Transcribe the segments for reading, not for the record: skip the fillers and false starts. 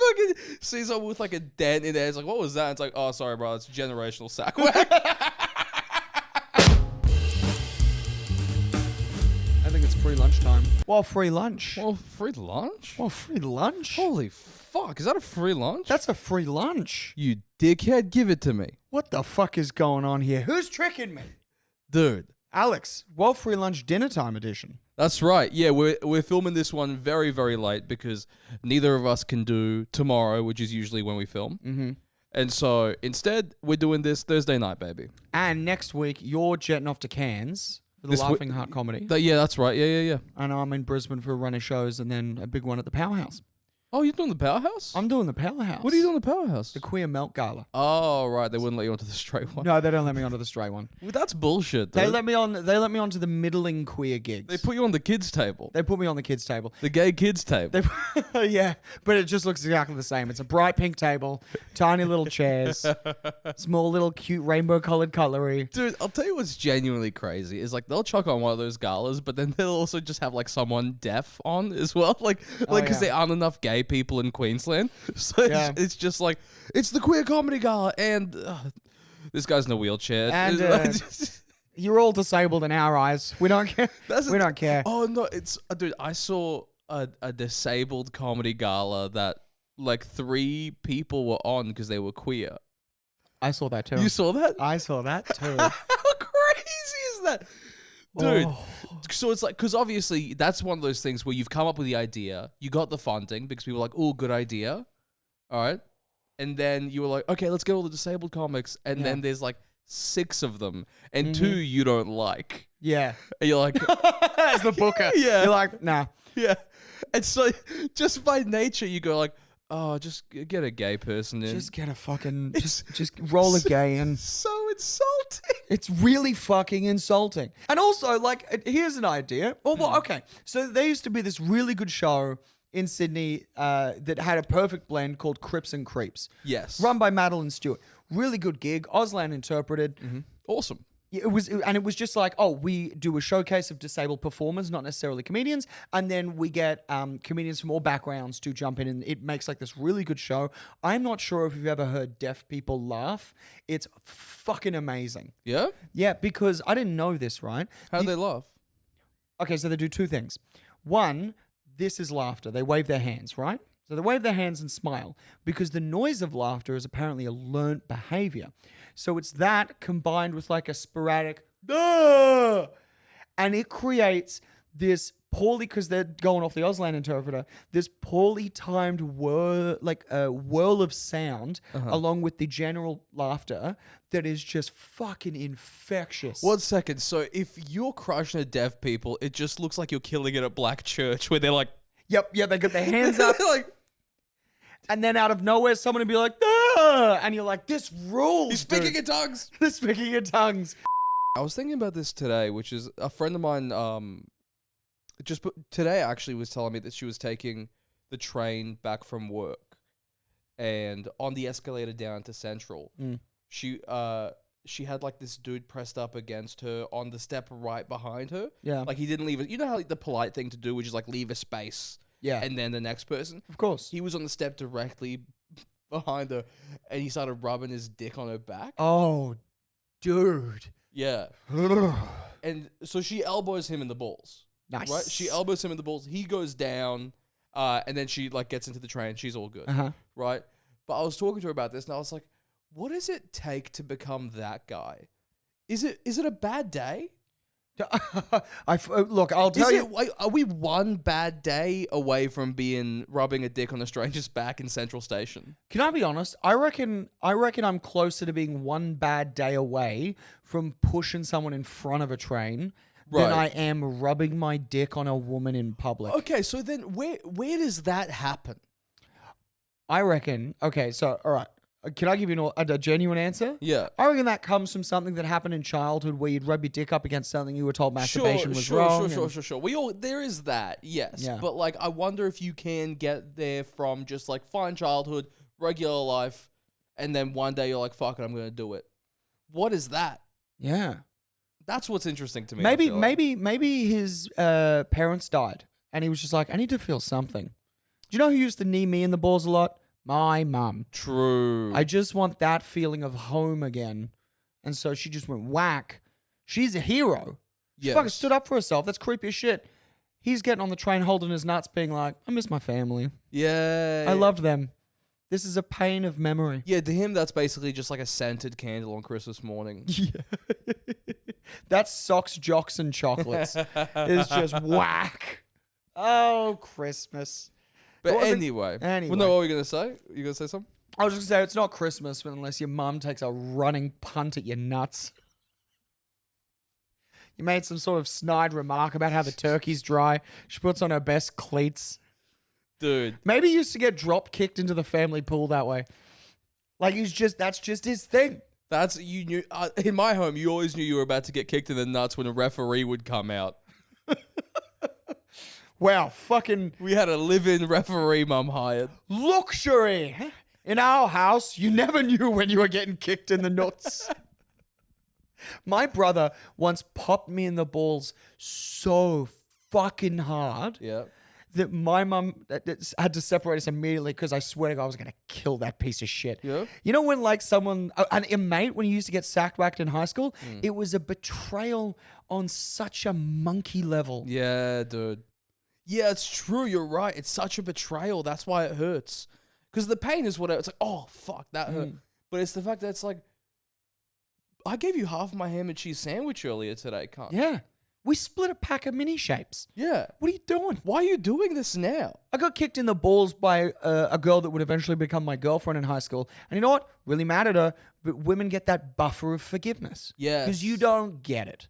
fucking sees someone with like a dent in there. It's like, what was that? It's like, oh, sorry, bro. It's generational sack-wacking. I think it's free lunchtime. Well, free lunch. Well, free lunch? Well, free lunch? Holy fuck. Is that a free lunch? That's a free lunch. You dickhead, give it to me. What the fuck is going on here? Who's tricking me? Dude. Alex, well, free lunch dinner time edition. That's right. Yeah, we're filming this one very, very late because neither of us can do tomorrow, which is usually when we film. Mm-hmm. And so instead, we're doing this Thursday night, baby. And next week, you're jetting off to Cairns for the Laughing Heart comedy. Yeah, that's right. Yeah. And I'm in Brisbane for a run of shows and then a big one at the Powerhouse. Oh, you're doing the Powerhouse? I'm doing the Powerhouse. What are you doing at the Powerhouse? The Queer Melt Gala. Oh, right. They wouldn't let you onto the straight one. No, they don't let me onto the straight one. Well, that's bullshit, dude. They let me onto the middling queer gigs. They put you on the kids' table. They put me on the kids' table. The gay kids' table. Yeah, but it just looks exactly the same. It's a bright pink table, tiny little chairs, small little cute rainbow colored cutlery. Dude, I'll tell you what's genuinely crazy is like they'll chuck on one of those galas, but then they'll also just have like someone deaf on as well, like because there aren't enough gay people in Queensland, so it's just like it's the queer comedy gala, and this guy's in a wheelchair, and you're all disabled in our eyes. We don't care. We don't care. Oh no, it's dude. I saw a disabled comedy gala that like 3 people were on because they were queer. I saw that too. You saw that? I saw that too. How crazy is that? Dude, so it's like, because obviously that's one of those things where you've come up with the idea, you got the funding because people were like, oh, good idea. All right. And then you were like, okay, let's get all the disabled comics. And then there's like 6 of them and 2 you don't like. Yeah. And you're like, as the booker. Yeah. You're like, nah. Yeah. And so just by nature, you go like, oh, just get a gay person in. Just get a fucking, just roll a gay in. So insulting. It's really fucking insulting. And also, like, here's an idea. Oh, well, okay. So there used to be this really good show in Sydney that had a perfect blend called Crips and Creeps. Yes. Run by Madeline Stewart. Really good gig. Auslan interpreted. Mm-hmm. Awesome. It was just like, oh, we do a showcase of disabled performers, not necessarily comedians, and then we get comedians from all backgrounds to jump in, and it makes like this really good show. I'm not sure if you've ever heard deaf people laugh. It's fucking amazing. Yeah? Yeah, because I didn't know this, right? How do they laugh? Okay, so they do 2 things. One, this is laughter. They wave their hands, right? So they wave their hands and smile because the noise of laughter is apparently a learnt behavior. So it's that combined with like a sporadic, and it creates this poorly, because they're going off the Auslan interpreter, this poorly timed whirl, like a whirl of sound along with the general laughter that is just fucking infectious. 1 second. So if you're crushing at deaf people, it just looks like you're killing it at Black Church where they're like, Yep, they got their hands up. like, and then out of nowhere, someone would be like, ah! And you're like, this rules. he's speaking in tongues. They're speaking in tongues. I was thinking about this today, which is a friend of mine today actually was telling me that she was taking the train back from work, and on the escalator down to Central, she had like this dude pressed up against her on the step right behind her. Yeah. Like he didn't leave it. You know how like, the polite thing to do, which is like leave a space. Yeah. And then the next person. Of course. He was on the step directly behind her, and he started rubbing his dick on her back. Oh, dude. Yeah. And so she elbows him in the balls. Nice. Right? She elbows him in the balls. He goes down, and then she like gets into the train. She's all good. Right? But I was talking to her about this, and I was like, what does it take to become that guy? Is it a bad day? Look, I'll tell you. Are we one bad day away from rubbing a dick on a stranger's back in Central Station? Can I be honest? I reckon I'm closer to being one bad day away from pushing someone in front of a train than I am rubbing my dick on a woman in public. Okay, so then where does that happen? I reckon. Okay, so all right. Can I give you a genuine answer? Yeah. I reckon that comes from something that happened in childhood where you'd rub your dick up against something you were told masturbation was wrong. Sure. There is that, yes. Yeah. But like, I wonder if you can get there from just like fine childhood, regular life, and then one day you're like, fuck it, I'm going to do it. What is that? Yeah. That's what's interesting to me. Maybe his parents died and he was just like, I need to feel something. Do you know who used to knee me in the balls a lot? My mum. True. I just want that feeling of home again. And so she just went whack. She's a hero. She fucking stood up for herself. That's creepy as shit. He's getting on the train holding his nuts being like, I miss my family. Yeah. I loved them. This is a pain of memory. Yeah, to him, that's basically just like a scented candle on Christmas morning. Yeah. That's socks, jocks, and chocolates. It's just whack. Oh, Christmas. But anyway. Anyway. Well, no, what were you going to say? You going to say something? I was just going to say, it's not Christmas unless your mum takes a running punt at your nuts. You made some sort of snide remark about how the turkey's dry. She puts on her best cleats. Dude. Maybe he used to get drop kicked into the family pool that way. Like that's just his thing. You knew, in my home, you always knew you were about to get kicked in the nuts when a referee would come out. Wow, fucking... We had a live-in referee mum hired. Luxury! In our house, you never knew when you were getting kicked in the nuts. My brother once popped me in the balls so fucking hard that my mum had to separate us immediately because I swear to God I was going to kill that piece of shit. Yeah. You know when like someone, a mate, when you used to get sack-whacked in high school, it was a betrayal on such a monkey level. Yeah, dude. Yeah, it's true. You're right. It's such a betrayal. That's why it hurts. Because the pain is whatever. It's like, oh, fuck, that hurt. But it's the fact that it's like, I gave you half my ham and cheese sandwich earlier today, cunt. Yeah. We split a pack of mini shapes. Yeah. What are you doing? Why are you doing this now? I got kicked in the balls by a girl that would eventually become my girlfriend in high school. And you know what? Really mad at her, but women get that buffer of forgiveness. Yes. Because you don't get it.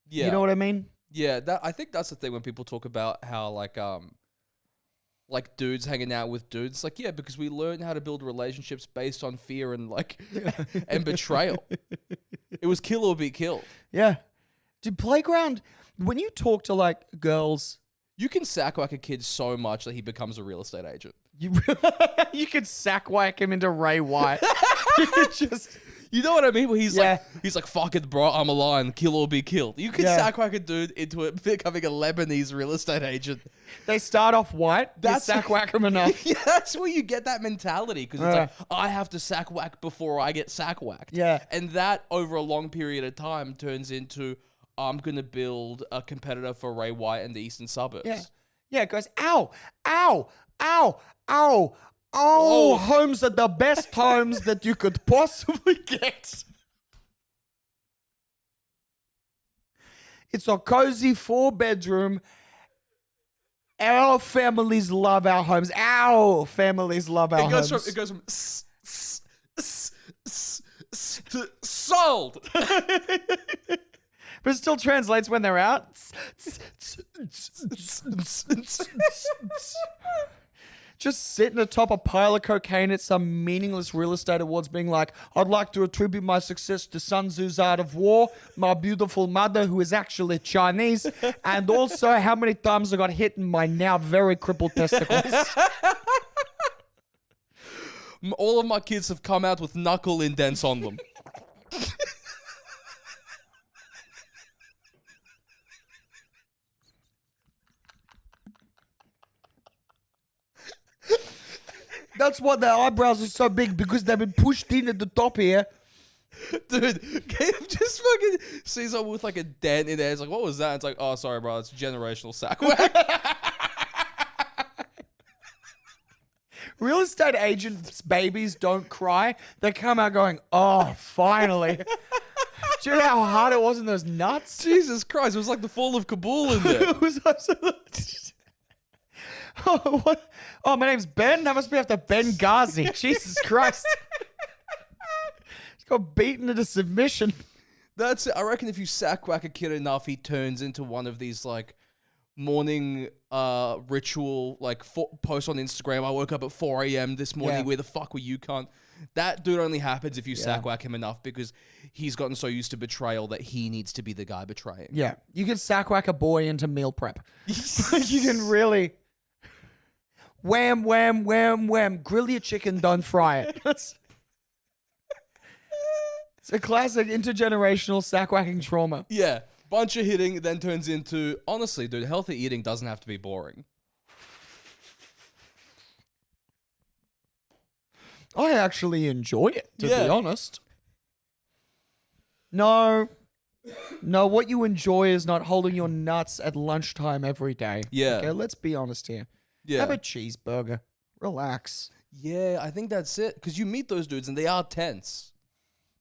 Yeah. You know what I mean? Yeah, I think that's the thing when people talk about how like dudes hanging out with dudes. Like, yeah, because we learned how to build relationships based on fear and like and betrayal. It was kill or be killed. Yeah. Dude, playground, when you talk to like girls, you can sack-whack a kid so much that he becomes a real estate agent. You could sack-whack him into Ray White. You know what I mean? Where he's like, fuck it, bro, I'm a lion, kill or be killed. You can sack-whack a dude into it becoming a Lebanese real estate agent. They start off white, that's sack-whack them enough. Yeah, that's where you get that mentality. Because it's like, I have to sack-whack before I get sack-whacked. Yeah. And that, over a long period of time, turns into, I'm going to build a competitor for Ray White in the eastern suburbs. Yeah. Yeah, it goes, ow, ow, ow, ow. Oh, homes are the best homes that you could possibly get. It's a cozy 4-bedroom. Our families love our homes. Our families love our homes. It goes from to sold. But it still translates when they're out. Just sitting atop a pile of cocaine at some meaningless real estate awards being like, I'd like to attribute my success to Sun Tzu's Art of War, my beautiful mother who is actually Chinese, and also how many times I got hit in my now very crippled testicles. All of my kids have come out with knuckle indents on them. That's why their eyebrows are so big, because they've been pushed in at the top here. Dude, Caleb just fucking sees someone with like a dent in there. It's like, what was that? It's like, oh, sorry, bro. It's generational sack-whack. Real estate agents' babies don't cry. They come out going, oh, finally. Do you know how hard it was in those nuts? Jesus Christ. It was like the fall of Kabul in there. It was absolutely... Oh, what? Oh, my name's Ben. That must be after Ben Ghazi. Jesus Christ. He's got beaten into submission. That's it. I reckon if you sack-whack a kid enough, he turns into one of these like morning ritual like post on Instagram. I woke up at 4 a.m. this morning. Yeah. Where the fuck were you, cunt? That dude only happens if you sack-whack him enough, because he's gotten so used to betrayal that he needs to be the guy betraying. Yeah. You can sack-whack a boy into meal prep. You can really... Wham, wham, wham, wham. Grill your chicken, don't fry it. It's a classic intergenerational sack-whacking trauma. Yeah. Bunch of hitting then turns into, honestly, dude, healthy eating doesn't have to be boring. I actually enjoy it, to Yeah. be honest. No, what you enjoy is not holding your nuts at lunchtime every day. Yeah. Okay, let's be honest here. Yeah. Have a cheeseburger. Relax. Yeah, I think that's it. Because you meet those dudes and they are tense.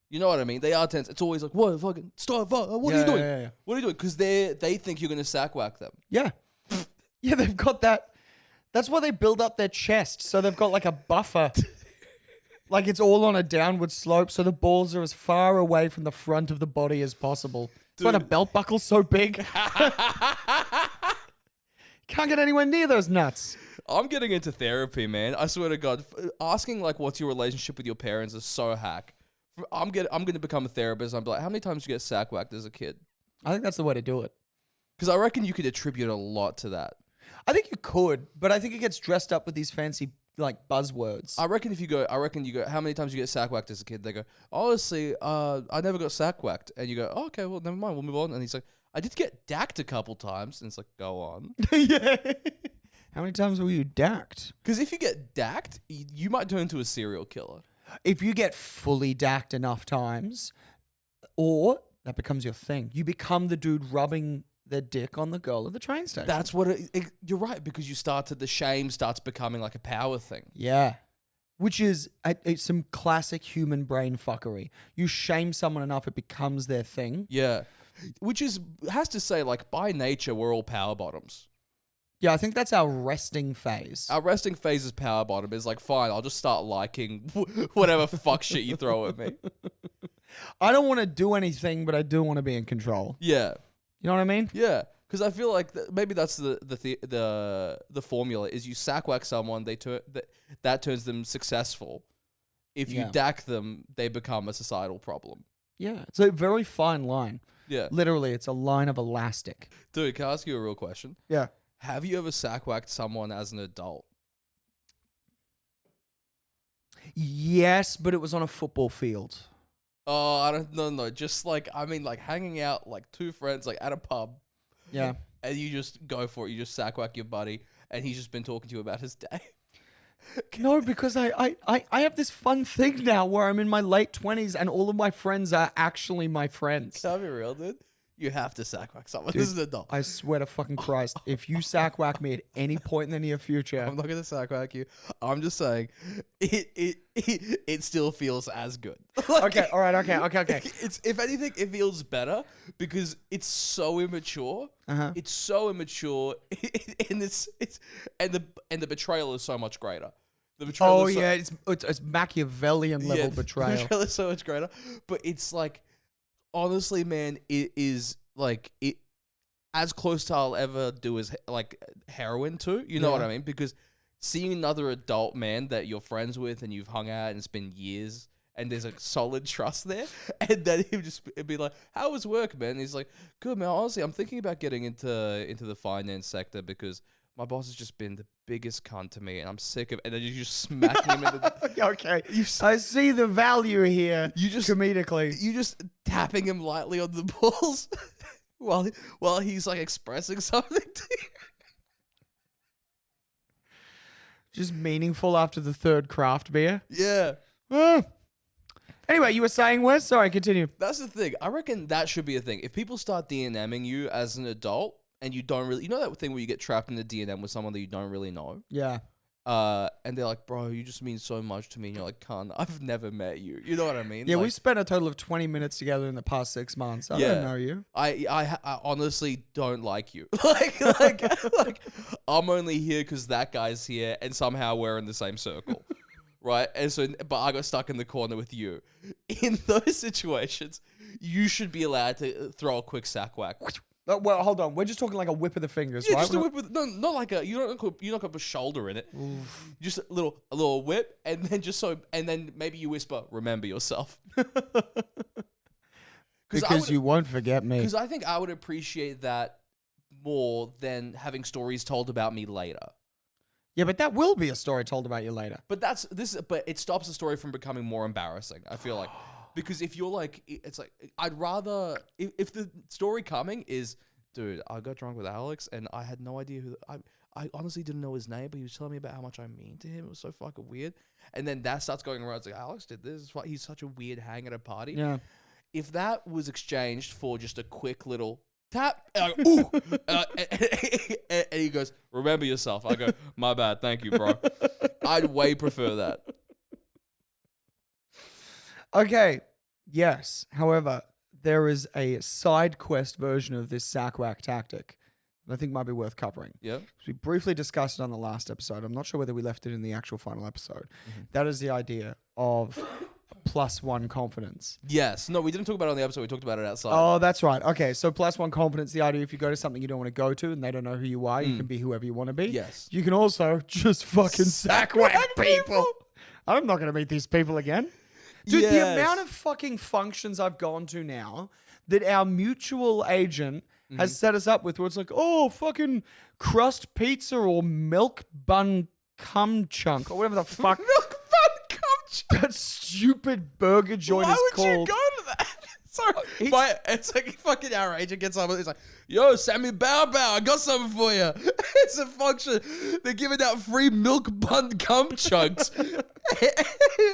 You know what I mean? They are tense. It's always like, what fucking stop? What are you doing? Yeah. What are you doing? Because they think you're gonna sack whack them. Yeah. Yeah, they've got that. That's why they build up their chest. So they've got like a buffer. Like it's all on a downward slope. So the balls are as far away from the front of the body as possible. That's why the belt buckle's so big. Can't get anywhere near those nuts. I'm getting into therapy, man. I swear to God. Asking like, what's your relationship with your parents is so hack. I'm gonna become a therapist. I'm like, how many times did you get sack whacked as a kid? I think that's the way to do it. Because I reckon you could attribute a lot to that. I think you could, but I think it gets dressed up with these fancy like buzzwords. I reckon you go, how many times you get sack whacked as a kid? They go, honestly, I never got sack whacked. And you go, oh, okay, well, never mind, we'll move on. And he's like, I did get dacked a couple times. And it's like, go on. Yeah. How many times were you dacked? Because if you get dacked, you might turn into a serial killer. If you get fully dacked enough times, or that becomes your thing, you become the dude rubbing their dick on the girl at the train station. That's what you're right, because the shame starts becoming like a power thing. Yeah. Which is it's some classic human brain fuckery. You shame someone enough, it becomes their thing. Yeah. Which has to say, like, by nature, we're all power bottoms. Yeah, I think that's our resting phase. Our resting phase is power bottom. Is like, fine, I'll just start liking whatever fuck shit you throw at me. I don't want to do anything, but I do want to be in control. Yeah. You know what I mean? Yeah. Because I feel like maybe that's the formula is you sack whack someone, that turns them successful. If you dack them, they become a societal problem. Yeah. It's a very fine line. Yeah. Literally, it's a line of elastic. Dude, can I ask you a real question? Yeah. Have you ever sack whacked someone as an adult? Yes, but it was on a football field. Oh, I don't know. Just like, I mean, like hanging out like two friends, like at a pub. Yeah. And you just go for it. You just sack whack your buddy, and he's just been talking to you about his day. No, because I have this fun thing now where I'm in my late 20s and all of my friends are actually my friends. Can I be real, dude? You have to sack whack someone Dude, as an adult. I swear to fucking Christ, if you sack whack me at any point in the near future, I'm not gonna sack whack you. I'm just saying, it still feels as good. Like, okay, all right, okay. It's, if anything, it feels better because it's so immature. Uh-huh. It's so immature, and the betrayal is so much greater. The betrayal. Oh is so, yeah, it's Machiavellian level the betrayal. betrayal is so much greater, but it's like, honestly, man, it is like it as close to I'll ever do as like heroin too. You know what I mean? Because seeing another adult man that you're friends with and you've hung out and it's been years and there's a solid trust there, and then he'd just be like, "How was work, man?" And he's like, "Good, man. Honestly, I'm thinking about getting into the finance sector because my boss has just been the biggest cunt to me, and I'm sick of." And then you just smack him in the. Okay, I see the value here. You just comedically, you just tapping him lightly on the balls while he's like expressing something to you. just meaningful after the third craft beer. Yeah. Anyway, you were saying, Wes? Sorry, continue. That's the thing. I reckon that should be a thing. If people start DNMing you as an adult and you don't really, you know that thing where you get trapped in a DNM with someone that you don't really know? Yeah. And they're like, "Bro, you just mean so much to me." And you're like, "Cunt, I've never met you." You know what I mean? Yeah, like, we spent a total of 20 minutes together in the past 6 months. I don't know you. I honestly don't like you. like I'm only here because that guy's here, and somehow we're in the same circle, right? And so, but I got stuck in the corner with you. In those situations, you should be allowed to throw a quick sack whack. Well, hold on. We're just talking like a whip of the fingers, Yeah, right? just a whip with not like a you're not gonna put a shoulder in it. Oof. Just a little whip, and then maybe you whisper, "Remember yourself." Because you won't forget me. Because I think I would appreciate that more than having stories told about me later. Yeah, but that will be a story told about you later. But but it stops the story from becoming more embarrassing, I feel like. Because if you're like, it's like, I'd rather, if the story coming is, dude, I got drunk with Alex and I had no idea I honestly didn't know his name, but he was telling me about how much I mean to him. It was so fucking weird. And then that starts going around. It's like, Alex did this. He's such a weird hang at a party. Yeah. If that was exchanged for just a quick little tap, and I go, ooh, and he goes, remember yourself. I go, my bad. Thank you, bro. I'd way prefer that. Okay. Yes. However, there is a side quest version of this sack-whack tactic that I think might be worth covering. Yeah. We briefly discussed it on the last episode. I'm not sure whether we left it in the actual final episode. Mm-hmm. That is the idea of +1 confidence. Yes. No, we didn't talk about it on the episode. We talked about it outside. Oh, that's right. Okay, so +1 confidence, the idea if you go to something you don't want to go to and they don't know who you are, you can be whoever you want to be. Yes. You can also just fucking sack-whack people. I'm not going to meet these people again. Dude, the amount of fucking functions I've gone to now that our mutual agent has set us up with where it's like, oh, fucking crust pizza or milk bun cum chunk or whatever the fuck. Milk bun cum chunk. That stupid burger joint Why is would called. you go to that? Sorry. It's like fucking our agent gets up and he's like, yo, Sammy Bow Bow, I got something for you. It's a function. They're giving out free milk bun cum chunks.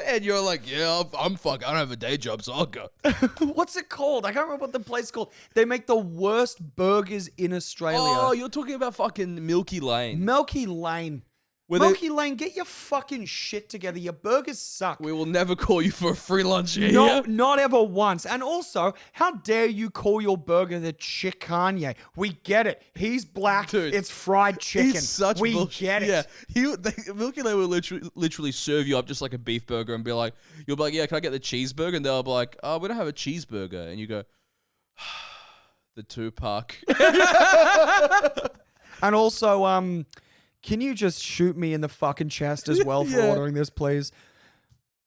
And you're like, yeah, I'm fuck. I don't have a day job, so I'll go. What's it called? I can't remember what the place is called. They make the worst burgers in Australia. Oh, you're talking about fucking Milky Lane. Milky Lane. Where Milky Lane, get your fucking shit together. Your burgers suck. We will never call you for a free lunch here. Not ever once. And also, how dare you call your burger the Chickanye? We get it. He's black. Dude, it's fried chicken. He's such we bullshit. get it. Yeah, Milky Lane will literally serve you up just like a beef burger and be like, you'll be like, yeah, can I get the cheeseburger? And they'll be like, oh, we don't have a cheeseburger. And you go, the Tupac. And also, can you just shoot me in the fucking chest as well for ordering this, please?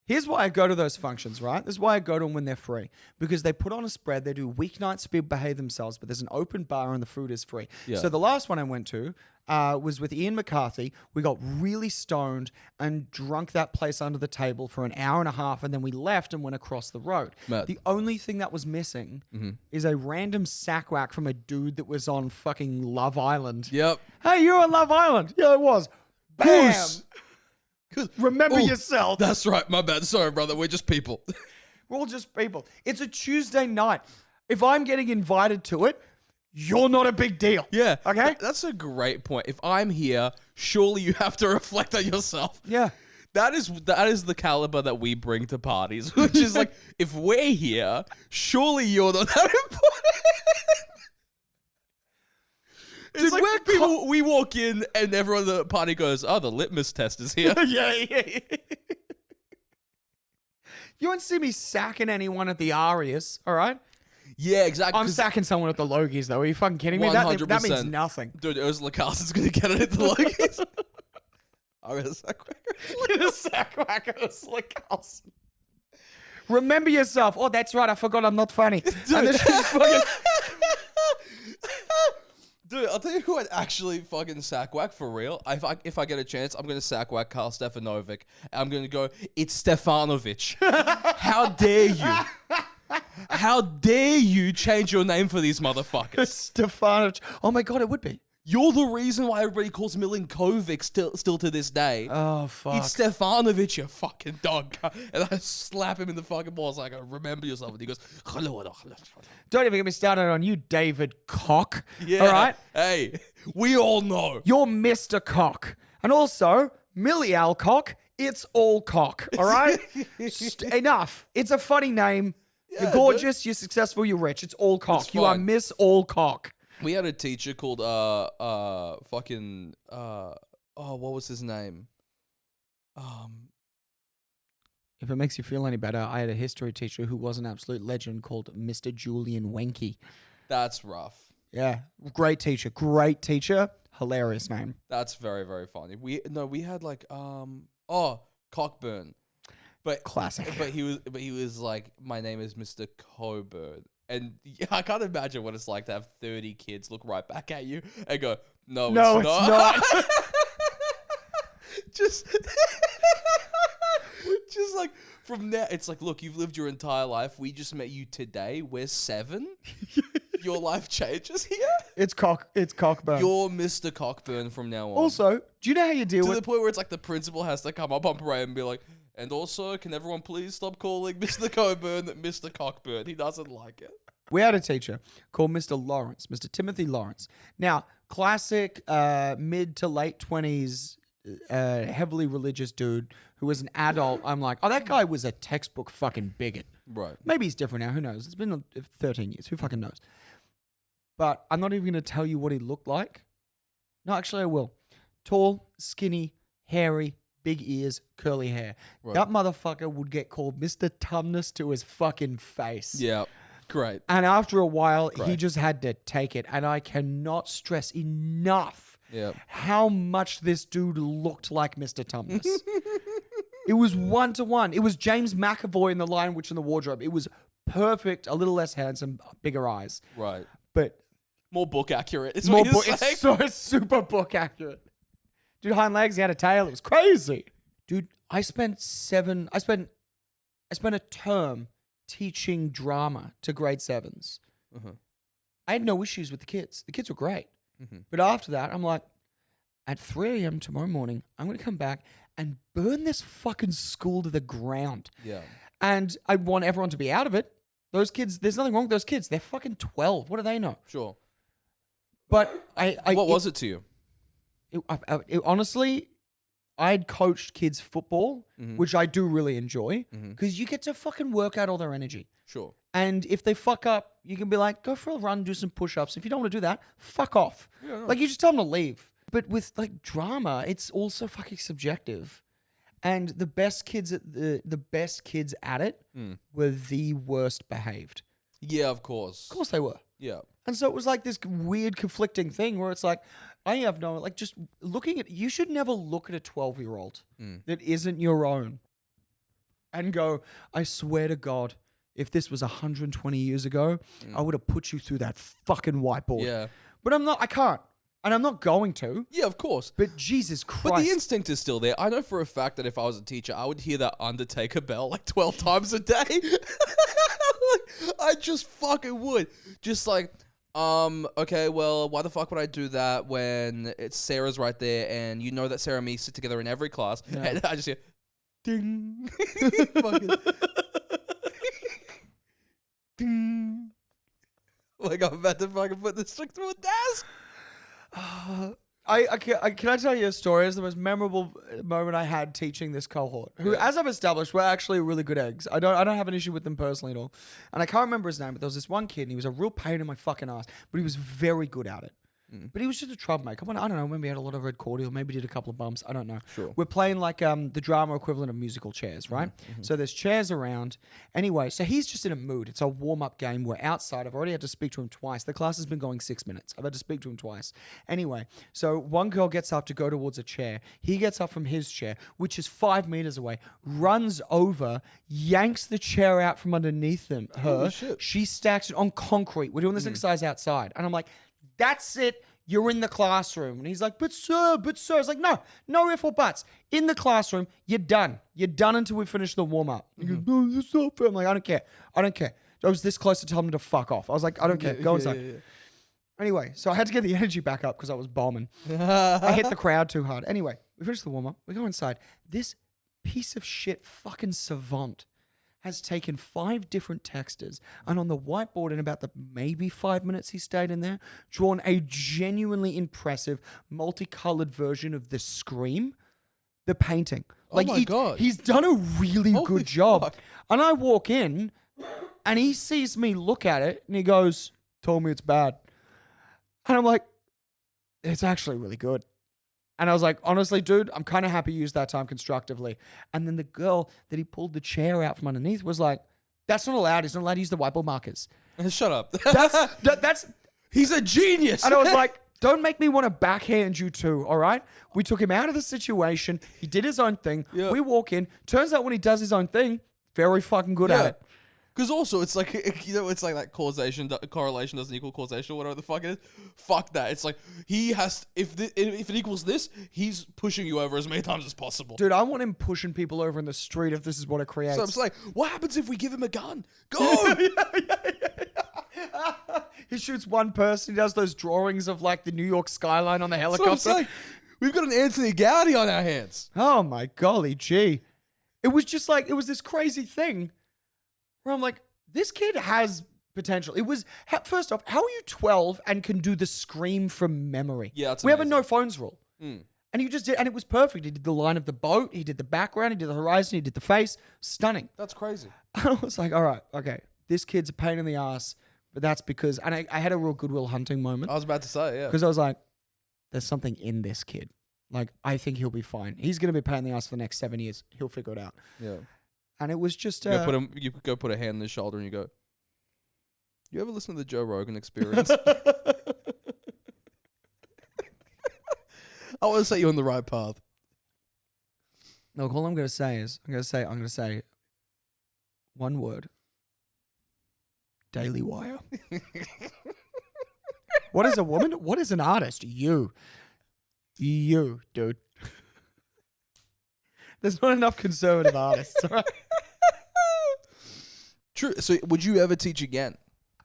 Here's why I go to those functions, right? This is why I go to them when they're free. Because they put on a spread, they do weeknights to behave themselves, but there's an open bar and the food is free. Yeah. So the last one I went to was with Ian McCarthy. We got really stoned and drunk that place under the table for an hour and a half, and then we left and went across the road. Mad. The only thing that was missing is a random sack-whack from a dude that was on fucking Love Island. Yep. Hey, you're on Love Island. Yeah, it was. Bam! Goose. Remember yourself. That's right. My bad. Sorry, brother. We're just people. We're all just people. It's a Tuesday night. If I'm getting invited to it, you're not a big deal. Yeah. Okay? That's a great point. If I'm here, surely you have to reflect on yourself. Yeah. That is the caliber that we bring to parties, which is like, if we're here, surely you're not that important. It's Dude, like people, we walk in and everyone at the party goes, oh, the litmus test is here. yeah. You won't see me sacking anyone at the Arias, all right? Yeah, exactly. I'm sacking someone at the Logies, though. Are you fucking kidding me? That 100%. means nothing. Dude, Ursula Carlson's going to get it at the Logies. I'm a sack-whacker. You're a sack-whacker, Ursula Carlson. Remember yourself. Oh, that's right. I forgot I'm not funny. Dude. And then she's fucking... Dude, I'll tell you who I'd actually fucking sack-whack for real. If I get a chance, I'm going to sack-whack Karl Stefanovic. I'm going to go, it's Stefanovic. How dare you? How dare you change your name for these motherfuckers? Stefanovic. Oh my God, it would be. You're the reason why everybody calls Milinkovic still to this day. Oh, fuck. It's Stefanovic, you fucking dog. And I slap him in the fucking balls like, remember yourself. And he goes, Don't even get me started on you, David Cock. yeah. All right? Hey, we all know. You're Mr. Cock. And also, Millie Alcock, it's all cock. All right? Enough. It's a funny name. Yeah, you're gorgeous, you're successful, you're rich. It's all cock. It's You are fine. Miss All Cock. We had a teacher called what was his name? If it makes you feel any better, I had a history teacher who was an absolute legend called Mr. Julian Wenke. That's rough. Yeah, great teacher. Hilarious name. That's very, very funny. We had like Cockburn. But Classic. But he was like, my name is Mr. Coburn. And I can't imagine what it's like to have 30 kids look right back at you and go, no, it's not. just like from there, it's like, look, you've lived your entire life. We just met you today. We're 7. Your life changes here. It's Cockburn. You're Mr. Cockburn from now on. Also, do you know how you deal to with the point where it's like the principal has to come up on parade and be like, and also, can everyone please stop calling Mr. Cockburn Mr. Cockburn? He doesn't like it. We had a teacher called Mr. Lawrence, Mr. Timothy Lawrence. Now, classic mid to late 20s, heavily religious dude who was an adult. I'm like, oh, that guy was a textbook fucking bigot. Right. Maybe he's different now. Who knows? It's been 13 years. Who fucking knows? But I'm not even going to tell you what he looked like. No, actually, I will. Tall, skinny, hairy, big ears, curly hair. Right. That motherfucker would get called Mr. Tumnus to his fucking face. Yeah. Great. And after a while, he Great. just had to take it. And I cannot stress enough Yep. how much this dude looked like Mr. Tumnus. It was 1-to-1. It was James McAvoy in The Lion, Witch, and the Wardrobe. It was perfect, a little less handsome, bigger eyes. Right. But More book accurate. Is more what you're book, saying. it's so super book accurate. Dude, hind legs, he had a tail. It was crazy. Dude, I spent a term teaching drama to grade 7s. Uh-huh. I had no issues with the kids. The kids were great. Mm-hmm. But after that, I'm like, at 3 a.m. tomorrow morning, I'm going to come back and burn this fucking school to the ground. Yeah. And I want everyone to be out of it. Those kids, there's nothing wrong with those kids. They're fucking 12. What do they know? Sure. But What was it to you? Honestly, I'd coached kids football, which I do really enjoy, because you get to fucking work out all their energy. Sure. And if they fuck up, you can be like, go for a run, do some push-ups. If you don't want to do that, fuck off. Yeah, no. Like, you just tell them to leave. But with like drama, it's also fucking subjective. And the best kids at it were the worst behaved. Yeah, of course. Of course they were. Yeah. And so it was like this weird conflicting thing where it's like, I have no, like, just looking at, you should never look at a 12-year-old that isn't your own and go, I swear to God, if this was 120 years ago, I would have put you through that fucking whiteboard. Yeah. But I can't. And I'm not going to. Yeah, of course. But Jesus Christ. But the instinct is still there. I know for a fact that if I was a teacher, I would hear that Undertaker bell like 12 times a day. Like, I just fucking would. Just like, okay, well, why the fuck would I do that when it's Sarah's right there and you know that Sarah and me sit together in every class? Yeah. And I just hear, ding. Fucking, ding. Like I'm about to fucking put this stick through a desk. Can I tell you a story? It's the most memorable moment I had teaching this cohort, who, as I've established, were actually really good eggs. I don't have an issue with them personally at all. And I can't remember his name, but there was this one kid, and he was a real pain in my fucking ass, but he was very good at it. But he was just a troublemaker. I don't know, maybe he had a lot of red cordial, maybe did a couple of bumps, I don't know. Sure. We're playing like the drama equivalent of musical chairs, right? So there's chairs around. Anyway, so he's just in a mood. It's a warm-up game. We're outside. I've already had to speak to him twice. The class has been going 6 minutes. I've had to speak to him twice. Anyway, so one girl gets up to go towards a chair. He gets up from his chair, which is 5 meters away, runs over, yanks the chair out from underneath her. Holy shit. She stacks it on concrete. We're doing this exercise outside. And I'm like, that's it. You're in the classroom. And he's like, but sir. I was like, no if or buts. In the classroom, you're done. You're done until we finish the warm-up. He goes, no, that's not fair. I'm like, I don't care. I was this close to telling him to fuck off. I was like, I don't care. Go inside. Yeah. Anyway, so I had to get the energy back up because I was bombing. I hit the crowd too hard. Anyway, we finished the warm-up. We go inside. This piece of shit fucking savant has taken 5 different textures and on the whiteboard in about the maybe 5 minutes he stayed in there, drawn a genuinely impressive multicolored version of the Scream, the painting. Like, oh my God. He's done a really Holy good job. fuck. And I walk in and he sees me look at it and he goes, told me it's bad. And I'm like, it's actually really good. And I was like, honestly, dude, I'm kind of happy you used that time constructively. And then the girl that he pulled the chair out from underneath was like, that's not allowed. He's not allowed to use the whiteboard markers. Shut up. That's He's a genius. And I was like, don't make me want to backhand you too, all right? We took him out of the situation. He did his own thing. Yeah. We walk in. Turns out when he does his own thing, very fucking good at it. Because also, it's like, it's like that correlation doesn't equal causation or whatever the fuck it is. Fuck that. It's like, he has, if it equals this, he's pushing you over as many times as possible. Dude, I want him pushing people over in the street if this is what it creates. So it's like, what happens if we give him a gun? Go! He shoots one person. He does those drawings of like the New York skyline on the That's what I'm helicopter. saying. We've got an Anthony Gaudi on our hands. Oh my golly gee. It was just like, it was this crazy thing where I'm like, this kid has potential. It was, first off, how are you 12 and can do the scream from memory? Yeah, that's we have a amazing. no phones rule. Mm. And he just did, and it was perfect. He did the line of the boat, he did the background, he did the horizon, he did the face. Stunning. That's crazy. I was like, all right, okay, this kid's a pain in the ass, but that's because, and I had a real Goodwill Hunting moment I was about to say, yeah. because I was like, there's something in this kid. Like, I think he'll be fine. He's going to be a pain in the ass for the next 7 years. He'll figure it out. Yeah. And it was just, You go put a hand on his shoulder and you go, you ever listen to the Joe Rogan Experience? I want to set you on the right path. no, all I'm going to say is, I'm going to say one word. Daily Wire. What is a woman? What is an artist? You, dude. There's not enough conservative artists, all right? True. So would you ever teach again?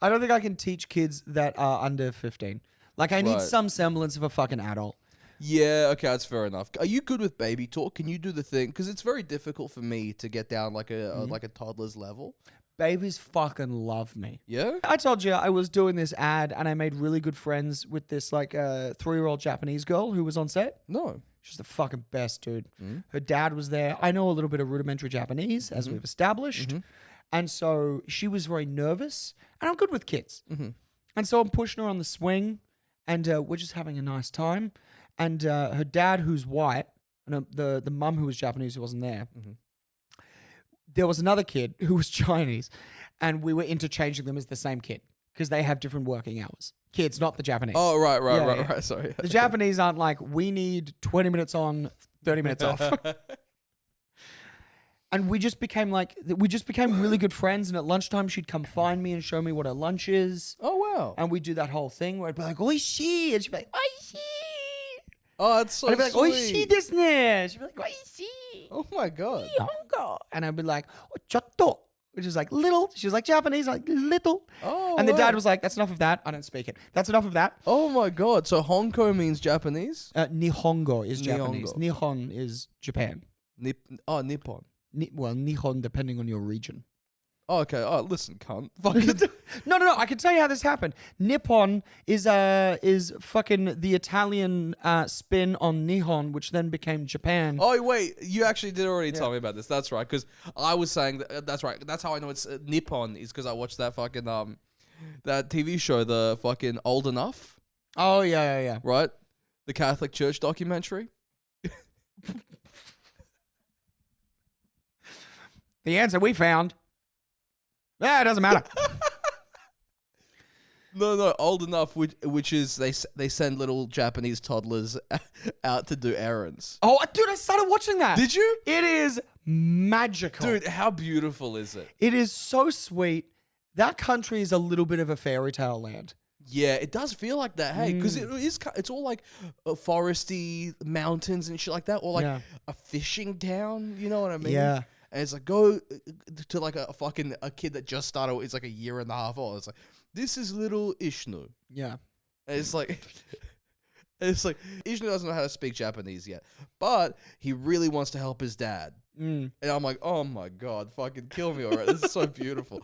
I don't think I can teach kids that are under 15. Like, I need Right. some semblance of a fucking adult. Yeah, okay, that's fair enough. Are you good with baby talk? Can you do the thing? Because it's very difficult for me to get down like a toddler's level. Babies fucking love me. Yeah? I told you I was doing this ad and I made really good friends with this like 3-year-old Japanese girl who was on set. No. She's the fucking best, dude. Her dad was there. I know a little bit of rudimentary Japanese, as we've established. And so she was very nervous. And I'm good with kids. And so I'm pushing her on the swing. And we're just having a nice time. And her dad, who's white, and the mum who was Japanese who wasn't there, there was another kid who was Chinese. And we were interchanging them as the same kid. Because they have different working hours. Kids, not the Japanese. Oh, right, Yeah. right. Sorry. The Japanese aren't like, we need 20 minutes on, 30 minutes off. And we just became really good friends. And at lunchtime, she'd come find me and show me what her lunch is. Oh, wow. And we'd do that whole thing where I'd be like, oishii. And she'd be like, oishii. Oh, that's so And I'd be like, oishii sweet. desu ne. She'd be like, oishii. Oh, my God. Nihongo. And I'd be like, chotto. Which is like little. She was like Japanese, like little. Oh, And the wow. dad was like, that's enough of that. I don't speak it. That's enough of that. Oh, my God. So Honko means Japanese? Nihongo is Japanese. Nihongo. Nihon is Japan. Nippon. Nihon, depending on your region. Oh, okay. Oh, listen, cunt. Fucking. No. I can tell you how this happened. Nippon is fucking the Italian spin on Nihon, which then became Japan. Oh, wait. You actually did already tell me about this. That's right. Because I was saying that's right. That's how I know it's Nippon is because I watched that fucking that TV show, the fucking Old Enough, Oh yeah. right? The Catholic Church documentary. The answer we found. Yeah, it doesn't matter. No, Old Enough, which is they send little Japanese toddlers out to do errands. Oh, dude, I started watching that. Did you? It is magical. Dude, how beautiful is it? It is so sweet. That country is a little bit of a fairy tale land. Yeah, it does feel like that, hey, because it's all like foresty mountains and shit like that, or like Yeah. a fishing town. You know what I mean? Yeah. And it's like go to like a kid that just started. It's like a year and a half old. It's like this is little Ishnu. Yeah. And it's like Ishnu doesn't know how to speak Japanese yet, but he really wants to help his dad. And I'm like, oh my God, fucking kill me already. This is so beautiful.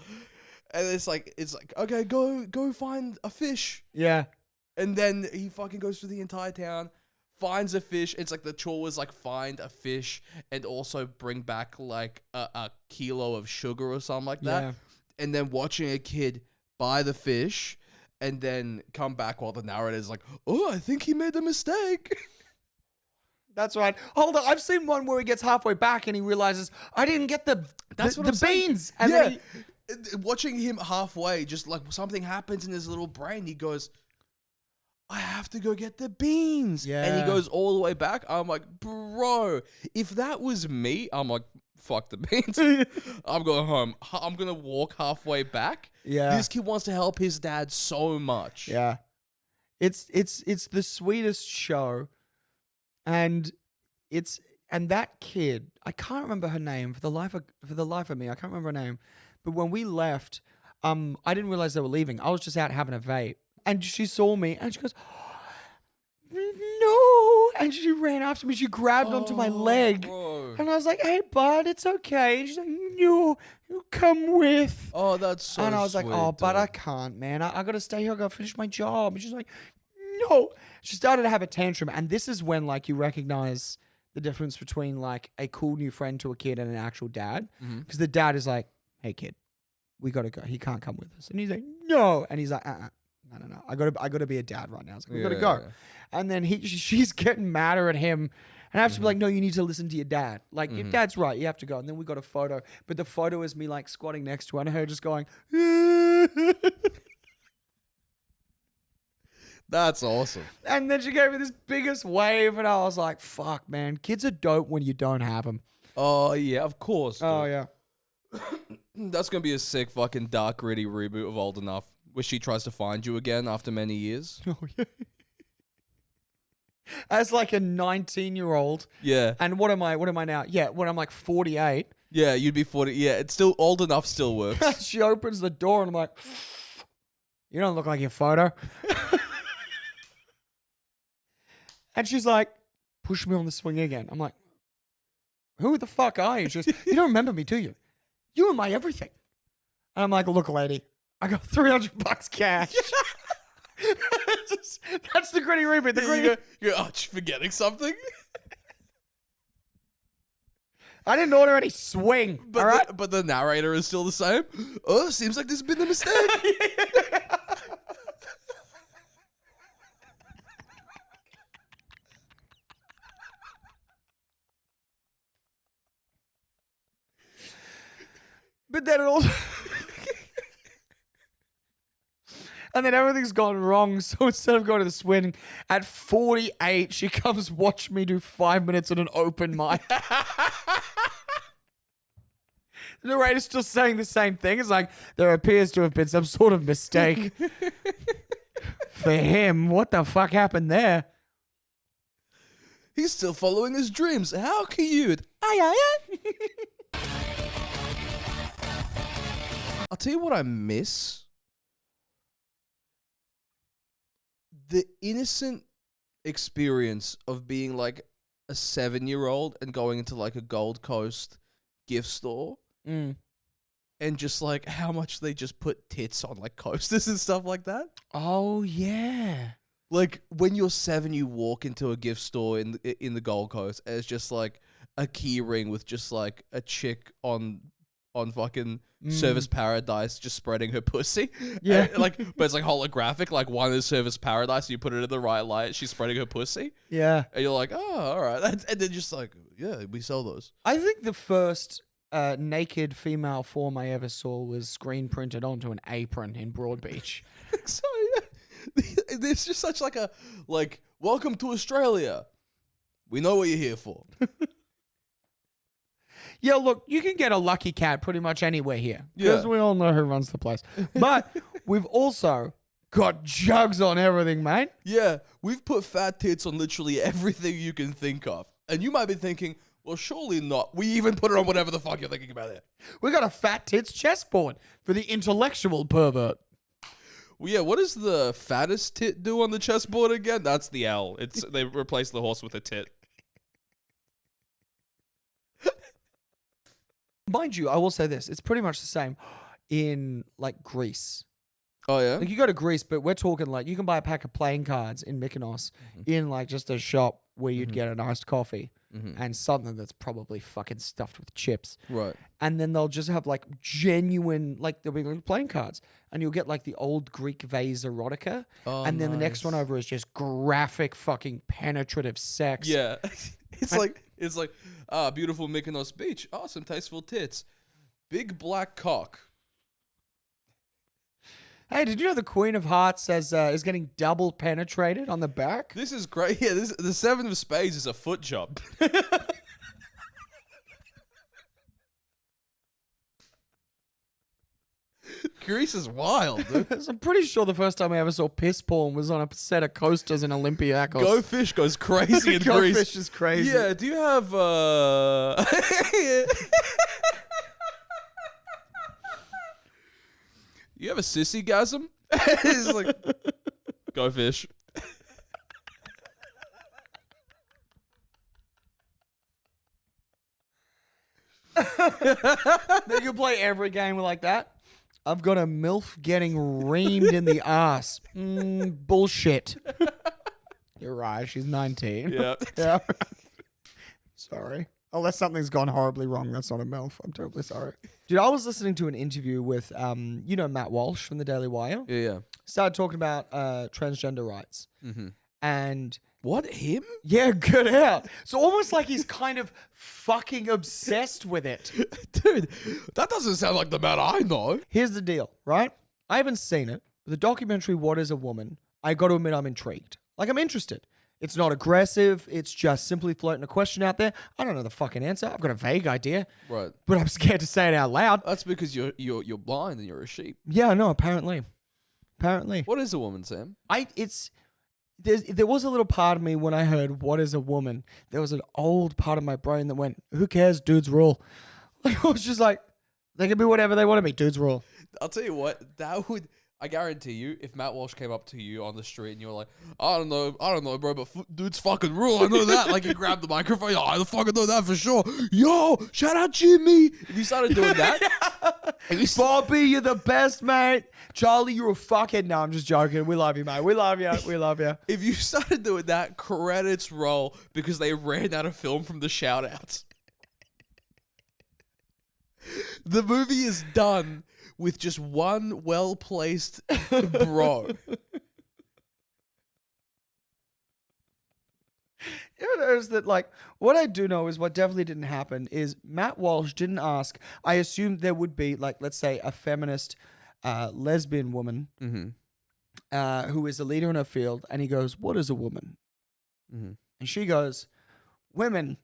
And it's like, okay, go find a fish. Yeah. And then he fucking goes through the entire town, finds a fish. It's like the chore was like find a fish and also bring back like a kilo of sugar or something like that. Yeah. And then watching a kid buy the fish and then come back while the narrator is like, oh, I think he made a mistake. That's right. Hold on. I've seen one where he gets halfway back and he realizes, I didn't get the beans. And then he, Watching him halfway, just like something happens in his little brain. He goes, I have to go get the beans. Yeah. And he goes all the way back. I'm like, bro, if that was me, I'm like, fuck the beans. I'm going home. I'm going to walk halfway back. Yeah. This kid wants to help his dad so much. Yeah. It's the sweetest show. And that kid, I can't remember her name for the life of me. I can't remember her name. But when we left, I didn't realize they were leaving. I was just out having a vape. And she saw me and she goes, no. And she ran after me. She grabbed onto my leg. Bro. And I was like, hey, bud, it's okay. And she's like, no, you come with. Oh, that's so And I was sweet, like, oh, but dude. I can't, man. I got to stay here. I got to finish my job. And she's like, no. She started to have a tantrum. And this is when, like, you recognize the difference between, like, a cool new friend to a kid and an actual dad. Because the dad is like, hey, kid, we got to go. He can't come with us. And he's like, no. And he's like, no. I gotta be a dad right now. I was like, we gotta go. And then she's getting madder at him. And I have to be like, no, you need to listen to your dad. Like, your dad's right. You have to go. And then we got a photo. But the photo is me, like, squatting next to her and her just going, That's awesome. and then she gave me this biggest wave. And I was like, fuck, man. Kids are dope when you don't have them. Oh, yeah, of course. Oh, dude. yeah. That's going to be a sick fucking dark, gritty reboot of Old Enough, where she tries to find you again after many years. Oh, yeah. As like a 19-year-old. Yeah. And what am I now? Yeah, when I'm like 48. Yeah, you'd be 40. Yeah, it's still Old Enough still works. She opens the door and I'm like, you don't look like your photo. And she's like, push me on the swing again. I'm like, who the fuck are you? She goes, you don't remember me, do you? You were my everything. And I'm like, look, lady, I got $300 cash. That's the gritty reboot. The gritty. You're forgetting something? I didn't order any swing. But, all right? but the narrator is still the same. Oh, seems like there's been a mistake. But then it also... And then everything's gone wrong. So instead of going to the swing, at 48, she comes watch me do 5 minutes at an open mic. The narrator's still saying the same thing. It's like, there appears to have been some sort of mistake. For him, what the fuck happened there? He's still following his dreams. How cute. I'll tell you what I miss. The innocent experience of being like a 7-year-old and going into like a Gold Coast gift store and just like how much they just put tits on like coasters and stuff like that. Oh, yeah. Like when you're 7, you walk into a gift store in the Gold Coast and it's just like a key ring with just like a chick on fucking Service Paradise just spreading her pussy. Yeah. And, like, but it's like holographic. Like one is Service Paradise, you put it in the right light, she's spreading her pussy. Yeah. And you're like, oh, all right. And then just like, yeah, we sell those. I think the first naked female form I ever saw was screen printed onto an apron in Broadbeach. So yeah, there's just such like a welcome to Australia. We know what you're here for. Yeah, look, you can get a lucky cat pretty much anywhere here. Because Yeah. we all know who runs the place. But we've also got jugs on everything, mate. Yeah, we've put fat tits on literally everything you can think of. And you might be thinking, well, surely not. We even put it on whatever the fuck you're thinking about it. We got a fat tits chessboard for the intellectual pervert. Well, yeah, what does the fattest tit do on the chessboard again? That's the L. They replaced the horse with a tit. Mind you, I will say this. It's pretty much the same in, like, Greece. Oh, yeah? Like, you go to Greece, but we're talking, like, you can buy a pack of playing cards in Mykonos in, like, just a shop where you'd get an iced coffee and something that's probably fucking stuffed with chips. Right. And then they'll just have, like, genuine, like, there'll be like, playing cards. And you'll get, like, the old Greek vase erotica. Oh, and then the next one nice. over is just graphic fucking penetrative sex. Yeah. It's like, beautiful Mykonos beach. Oh, some tasteful tits. Big black cock. Hey, did you know the Queen of Hearts is getting double penetrated on the back? This is great. Yeah, the 7 of spades is a foot job. Greece is wild, dude. I'm pretty sure the first time I ever saw piss porn was on a set of coasters in Olympiacos. Go Fish goes crazy in Go Greece. Fish is crazy. Yeah, do you have You have a sissy-gasm? He's like, go fish. They can play every game like that. I've got a MILF getting reamed in the ass. Bullshit. You're right. She's 19. Yeah. Yeah. Sorry. Unless something's gone horribly wrong, that's not a MILF. I'm terribly sorry. Dude, I was listening to an interview with, Matt Walsh from the Daily Wire. Yeah. Started talking about transgender rights. Mm-hmm. And What, him? yeah, good out. It's almost like he's kind of fucking obsessed with it. Dude, that doesn't sound like the man I know. Here's the deal, right? I haven't seen it. But the documentary, What is a Woman? I got to admit, I'm intrigued. Like, I'm interested. It's not aggressive. It's just simply floating a question out there. I don't know the fucking answer. I've got a vague idea. Right. But I'm scared to say it out loud. That's because you're blind and you're a sheep. Yeah, no, apparently. What is a woman, Sam? There was a little part of me when I heard "What is a woman?" There was an old part of my brain that went, "Who cares? Dudes rule." Like, I was just like, they can be whatever they want to be. Dudes rule. I'll tell you what, I guarantee you, if Matt Walsh came up to you on the street and you were like, I don't know, bro, but dudes fucking rule. I know that. Like, you grabbed the microphone, I fucking know that for sure. Yo, shout out Jimmy. If you started doing that, Bobby, you're the best, mate. Charlie, you're a fuckhead. No, I'm just joking. We love you, mate. We love you. We love you. If you started doing that, credits roll because they ran out of film from the shout outs. The movie is done with just one well-placed bro. You know, there's that, like, what I do know is what definitely didn't happen is Matt Walsh didn't ask. I assumed there would be, like, let's say a feminist lesbian woman who is a leader in her field. And he goes, what is a woman? Mm-hmm. And she goes, women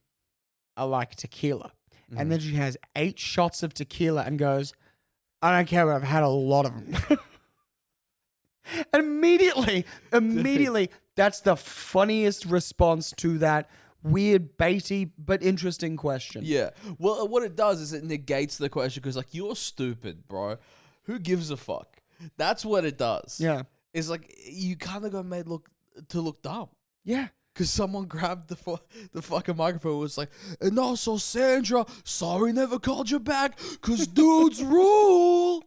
are like tequila. Mm-hmm. And then she has 8 shots of tequila and goes, I don't care, but I've had a lot of them. And immediately, that's the funniest response to that weird, baity, but interesting question. Yeah. Well, what it does is it negates the question because, like, you're stupid, bro. Who gives a fuck? That's what it does. Yeah. It's like you kind of got made look dumb. Yeah. Because someone grabbed the fucking microphone and was like, and also, Sandra, sorry never called you back because dudes rule.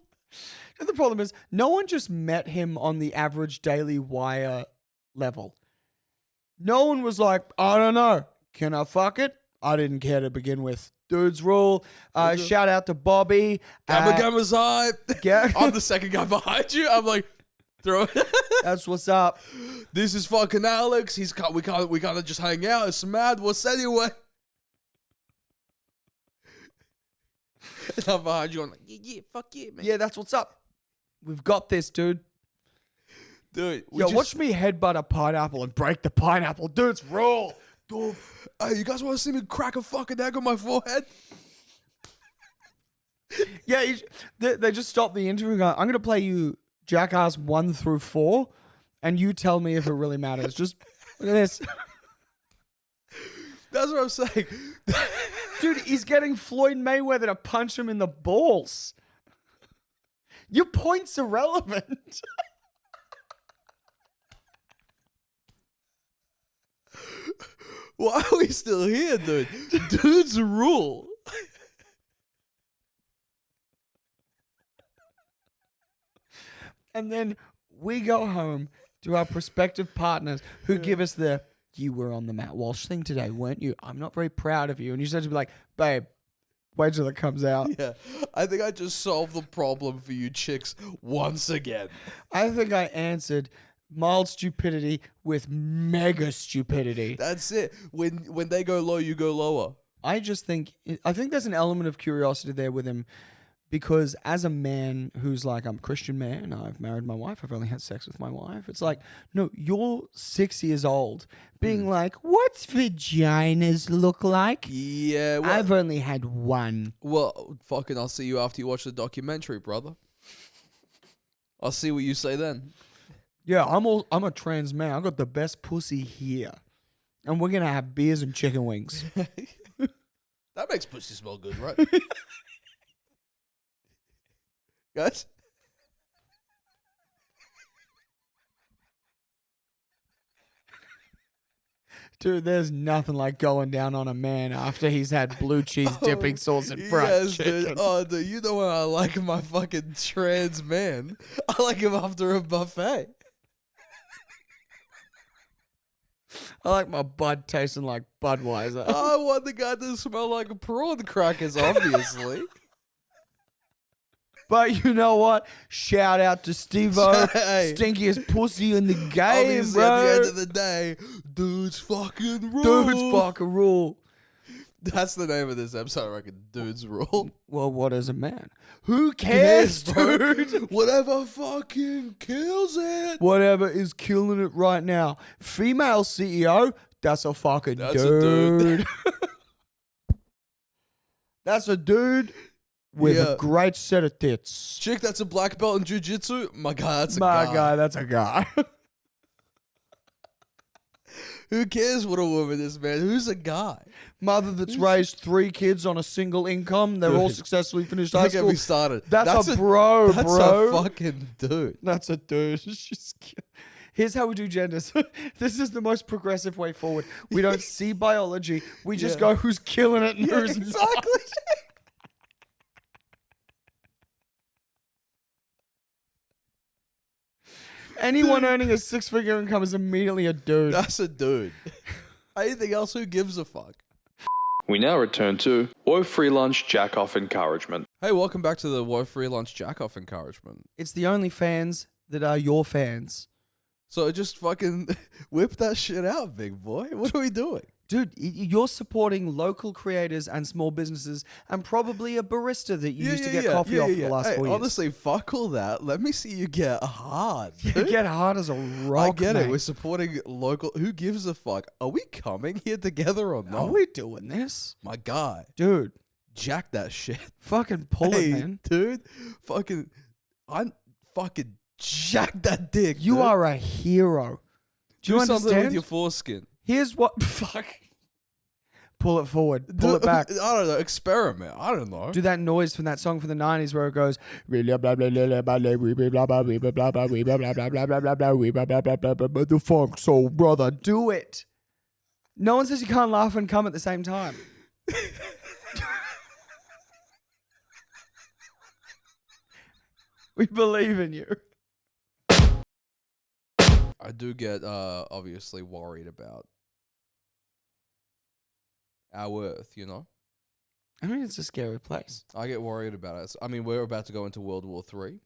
And the problem is, no one just met him on the average Daily Wire level. No one was like, I don't know, can I fuck it? I didn't care to begin with. Dudes rule. Shout out to Bobby. Gamma's hype. Yeah. I'm the second guy behind you. I'm like, throw it. That's what's up. This is fucking Alex. We can't just hang out. It's mad. What's anyway? And I'm behind you. I'm like, yeah, fuck yeah, man. Yeah, that's what's up. We've got this, dude. Dude, watch me headbutt a pineapple and break the pineapple. Dudes rule. Dude, hey, you guys want to see me crack a fucking egg on my forehead? Yeah, they just stopped the interview going, I'm going to play you Jackass 1 through 4, and you tell me if it really matters. Just look at this. That's what I'm saying. Dude, he's getting Floyd Mayweather to punch him in the balls. Your point's irrelevant. Why are we still here, dude? Dudes rule. And then we go home to our prospective partners who give us you were on the Matt Walsh thing today, weren't you? I'm not very proud of you. And you said to be like, babe, wait till it comes out. Yeah, I think I just solved the problem for you chicks once again. I think I answered mild stupidity with mega stupidity. That's it. When they go low, you go lower. I think there's an element of curiosity there with him because as a man who's like, I'm a Christian man, I've married my wife, I've only had sex with my wife. It's like, no, you're 6 years old being like, what's vaginas look like? Yeah. Well, I've only had one. Well, fucking I'll see you after you watch the documentary, brother. I'll see what you say then. Yeah, I'm a trans man. I got the best pussy here. And we're going to have beers and chicken wings. That makes pussy smell good, right? Guys? Dude, there's nothing like going down on a man after he's had blue cheese dipping sauce and fried chicken. Dude. Oh, dude, you know when I like my fucking trans man? I like him after a buffet. I like my bud tasting like Budweiser. I want the guy to smell like prawn crackers, obviously. But you know what? Shout out to Steve-O, Hey. stinkiest pussy in the game, Obviously, bro. at the end of the day, dudes fucking rule. Dudes fucking rule. That's the name of this episode, I reckon. Dudes rule. Well, what is a man? Who cares, dude? Whatever fucking kills it. Whatever is killing it right now. Female CEO, that's a fucking That's a dude. dude. That's a dude with a great set of tits. Chick, that's a black belt in jiu-jitsu. My God, that's a My guy. guy, that's a guy. Who cares what a woman is, man? Who's a guy? Mother that's raised 3 kids on a single income. They're all successfully finished high Don't get school. me started. That's a bro, That's bro. a fucking dude. That's a dude. Here's how we do genders. This is the most progressive way forward. We don't see biology. We just go who's killing it and who's not. Exactly. Anyone earning a 6-figure income is immediately a dude. That's a dude. Anything else, who gives a fuck? We now return to woe-free lunch jack-off encouragement. Hey, welcome back to the woe-free lunch jack-off encouragement. It's the only fans that are your fans. So just fucking whip that shit out, big boy. What are we doing? Dude, you're supporting local creators and small businesses and probably a barista that you used to get coffee off for the last 4 years. Honestly, fuck all that. Let me see you get hard. You dude. get hard as a rock, I get mate. it. We're supporting local. Who gives a fuck? Are we coming here together or not? Are we doing this? My guy. Dude, Jack that shit. fucking pull Hey, it, man. dude. I'm fucking jack that dick. You dude. are a hero. Do you something understand? with your foreskin. Here's what... Fuck. Pull it forward. Pull it back. I don't know. Experiment. I don't know. Do that noise from that song from the 90s where it goes... The funk soul brother. Do it. No one says you can't laugh and come at the same time. We believe in you. I do get obviously worried about our Earth, you know? I mean, it's a scary place. I get worried about it. I mean, we're about to go into World War III.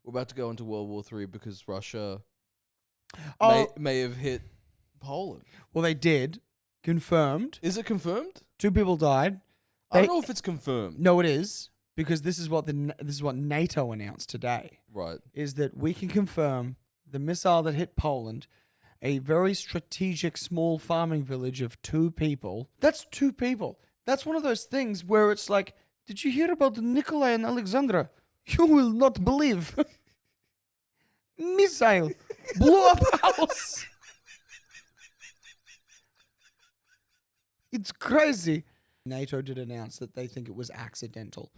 We're about to go into World War III because Russia may have hit Poland. Well, they did. Confirmed. Is it confirmed? 2 people died. I don't know if it's confirmed. No, it is. Because this is what NATO announced today. Right. Is that we can confirm the missile that hit Poland, a very strategic small farming village of 2 people. That's 2 people. That's one of those things where it's like, did you hear about Nikolai and Alexandra? You will not believe. Missile blew up house. It's crazy. NATO did announce that they think it was accidental.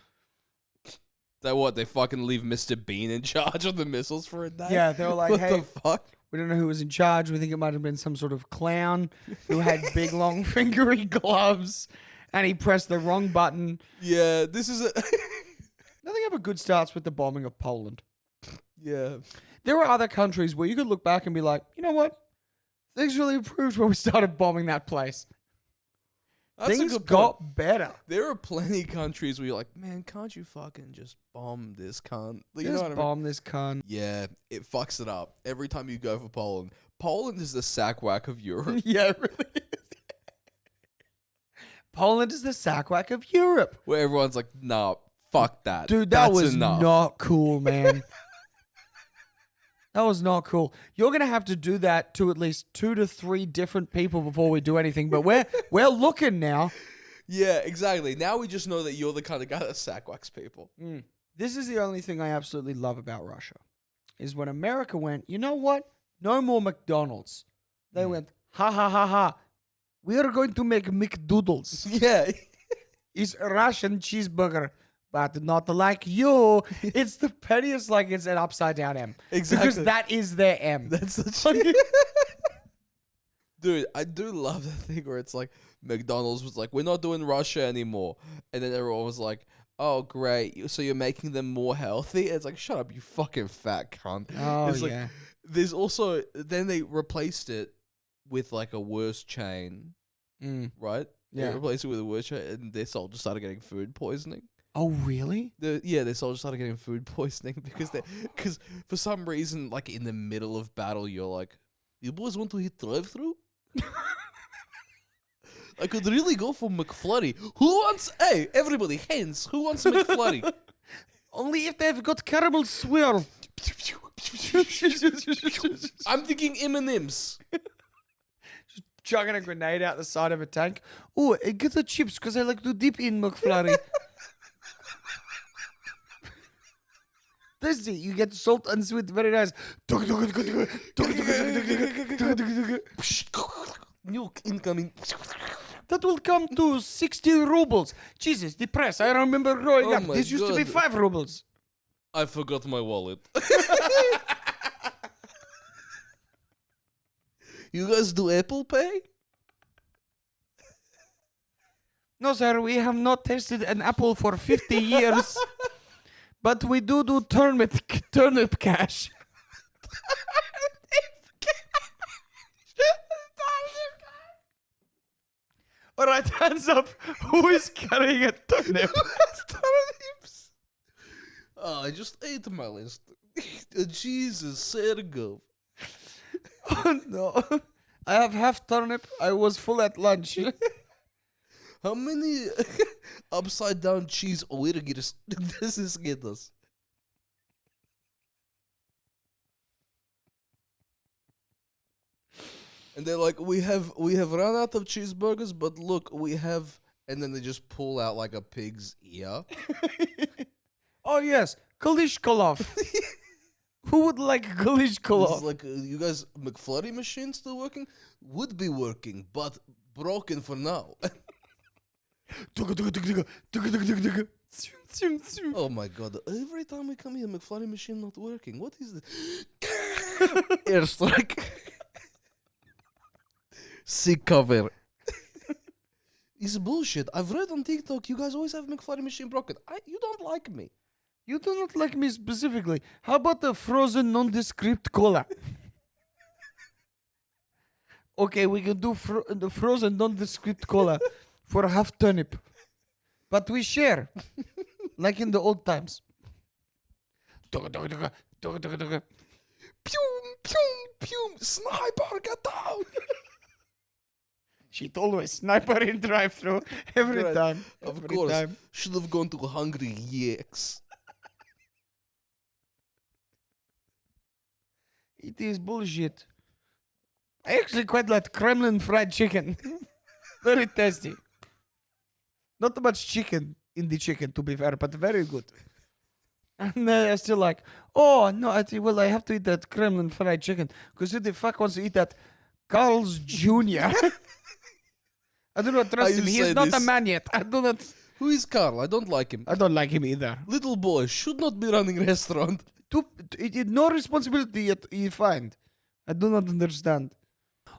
That what? They fucking leave Mr. Bean in charge of the missiles for a day? Yeah, they were like, what hey, the fuck? we don't know who was in charge. We think it might have been some sort of clown who had big, long, fingery gloves, and he pressed the wrong button. Yeah, this is a... Nothing ever good starts with the bombing of Poland. yeah. There are other countries where you could look back and be like, you know what? Things really improved when we started bombing that place. That's Things a good got point. better. There are plenty of countries where you're like, man, can't you fucking just bomb this cunt? Like, you know Just what I mean? bomb this cunt. Yeah, it fucks it up every time you go for Poland. Poland is the sack-whack of Europe. Yeah, it really is. Poland is the sack-whack of Europe. Where everyone's like, nah, fuck that. Dude, that That's was enough. not cool, man. That was not cool. You're going to have to do that to at least 2 to 3 different people before we do anything. But we're looking now. Yeah, exactly. Now we just know that you're the kind of guy that sack-whacks people. This is the only thing I absolutely love about Russia, is when America went, you know what? No more McDonald's. They went, ha, ha, ha, ha. We are going to make McDoodles. Yeah. It's a Russian cheeseburger, but not like you. It's the pettiest, like it's an upside down M. Exactly. Because that is their M. That's the Dude, I do love the thing where it's like McDonald's was like, we're not doing Russia anymore. And then everyone was like, oh, great. So you're making them more healthy? It's like, shut up, you fucking fat cunt. Oh, it's like, yeah. there's also, then they replaced it with like a worse chain, right? Yeah. They replaced it with a worse chain and their soldiers started getting food poisoning. Oh, really? Their soldiers started getting food poisoning because for some reason, like in the middle of battle, you're like, you boys want to hit drive-through? I could really go for McFlurry. Who wants? Hey, everybody, hands. Who wants McFlurry? Only if they've got caramel swirl. I'm thinking M&M's. Chugging a grenade out the side of a tank. Oh, get the chips because I like to dip in McFlurry. Tasty. You get salt and sweet. Very nice. Nuke incoming. That will come to 60 rubles. Jesus, the price. I remember growing Oh up. my This used to be God. 5 rubles. I forgot my wallet. You guys do Apple Pay? No, sir, we have not tasted an apple for 50 years. But we do turnip cash. All right, hands up. Who is carrying a turnip? Turnips. Oh, I just ate my list. Jesus, Sergov. Oh, no. I have half turnip. I was full at lunch. How many upside down cheese oirgers does this get us? And they're like, we have run out of cheeseburgers, but look, we have, and then they just pull out like a pig's ear. Oh, yes. Kalishkolov. Who would like It's Kalishkolov? like, you guys, McFlurry machine still working? Would be working, but broken for now. Oh my god! Every time we come here, McFlurry machine not working. What is this? Airstrike. Sick cover. It's bullshit. I've read on TikTok you guys always have McFlurry machine broken. You don't like me. You do not like me specifically. How about the frozen nondescript cola? Okay, we can do the frozen nondescript cola for half turnip. But we share. Like in the old times. Pew, pew, pew. Sniper, get down. She'd always sniper in drive-thru every Right. time. Of every course. time. Should have gone to Hungry Yaks. It is bullshit. I actually quite like Kremlin fried chicken. Very tasty. Not too much chicken in the chicken, to be fair, but very good. And I still like, oh, no, I have to eat that Kremlin fried chicken. Because who the fuck wants to eat that Carl's Jr.? I do not trust you him. He say is not a this. man yet. I Who is Carl? I don't like him. don't like him either. Little boy should not be running restaurant. No responsibility yet you find. I do not understand.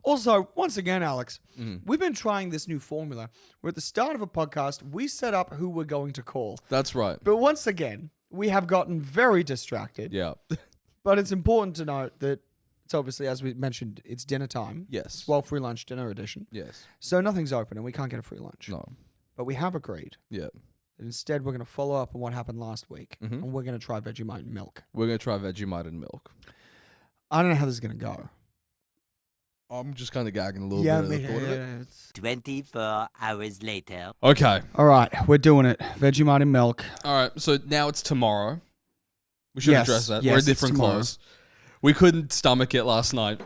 Also, once again, Alex, we've been trying this new formula where at the start of a podcast, we set up who we're going to call. That's right. But once again, we have gotten very distracted. Yeah. But it's important to note that it's obviously, as we mentioned, it's dinner time. Yes. Well, free lunch dinner edition. Yes. So nothing's open and we can't get a free lunch. No. But we have agreed Yeah. that instead we're going to follow up on what happened last week Mhm. and we're going to try Vegemite milk. We're going to try Vegemite and milk. I don't know how this is going to go. I'm just kind of gagging a little bit at the thought of it. 24 hours later. Okay. All right, we're doing it. Vegemite and milk. All right. So now it's tomorrow. We should Yes, address that. yes, We're in it's different tomorrow. clothes. We couldn't stomach it last night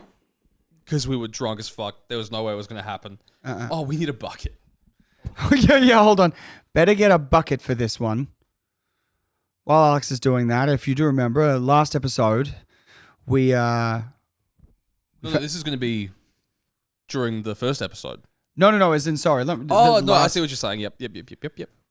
because we were drunk as fuck. There was no way it was going to happen. Oh, we need a bucket. yeah, hold on. Better get a bucket for this one. While Alex is doing that, if you do remember, last episode, we... No, this is going to be during the first episode. No, as in, sorry. Oh, no, I see what you're saying. Yep.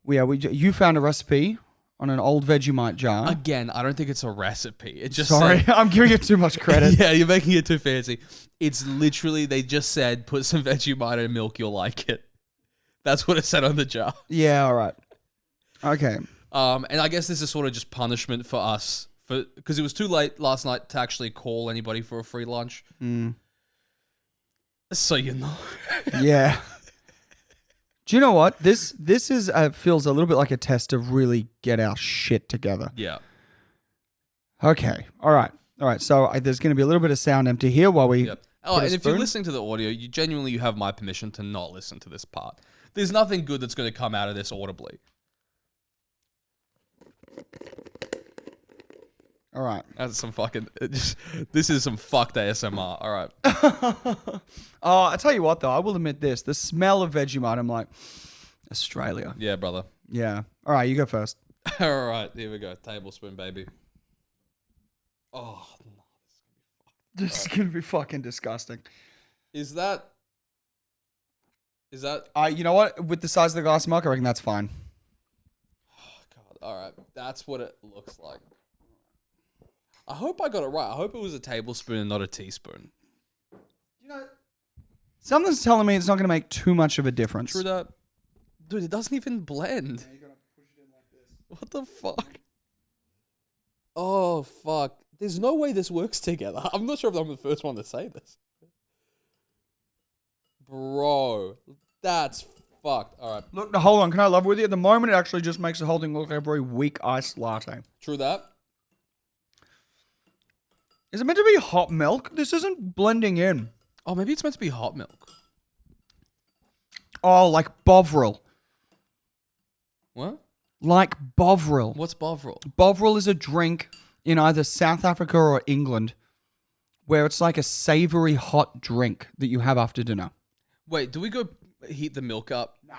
You found a recipe on an old Vegemite jar. Again, I don't think it's a recipe. It just Sorry, said, I'm giving it too much credit. yeah, you're making it too fancy. It's literally, they just said, put some Vegemite in milk, you'll like it. That's what it said on the jar. Yeah, all right. Okay. And I guess this is sort of just punishment for us, because it was too late last night to actually call anybody for a free lunch. So you know. Yeah. Do you know what? This is feels a little bit like a test to really get our shit together. Yeah. Okay. All right. So there's going to be a little bit of sound empty here while we. Yep. Oh, and if you're listening to the audio, you have my permission to not listen to this part. There's nothing good that's going to come out of this audibly. All right. That's some fucking. This is some fucked ASMR. All right. Oh, I tell you what though, I will admit this: the smell of Vegemite, I'm like, Australia. Yeah, brother. Yeah. All right, you go first. All right, here we go. Tablespoon, baby. Oh, no. This is gonna be fucking disgusting. Is that? You know what? With the size of the glass of milk, I reckon that's fine. Oh, God. All right, that's what it looks like. I hope I got it right. I hope it was a tablespoon and not a teaspoon. You know, something's telling me it's not gonna make too much of a difference. True that. Dude, it doesn't even blend. Yeah, you gotta push it in like this. What the fuck? Oh, fuck. There's no way this works together. I'm not sure if I'm the first one to say this. Bro, that's fucked. All right. Look, hold on. Can I love with you? At the moment, it actually just makes the whole thing look like a very weak iced latte. True that. Is it meant to be hot milk? This isn't blending in. Oh, maybe it's meant to be hot milk. Oh, like Bovril. What? Like Bovril. What's Bovril? Bovril is a drink in either South Africa or England where it's like a savory hot drink that you have after dinner. Wait, do we go heat the milk up? Nah.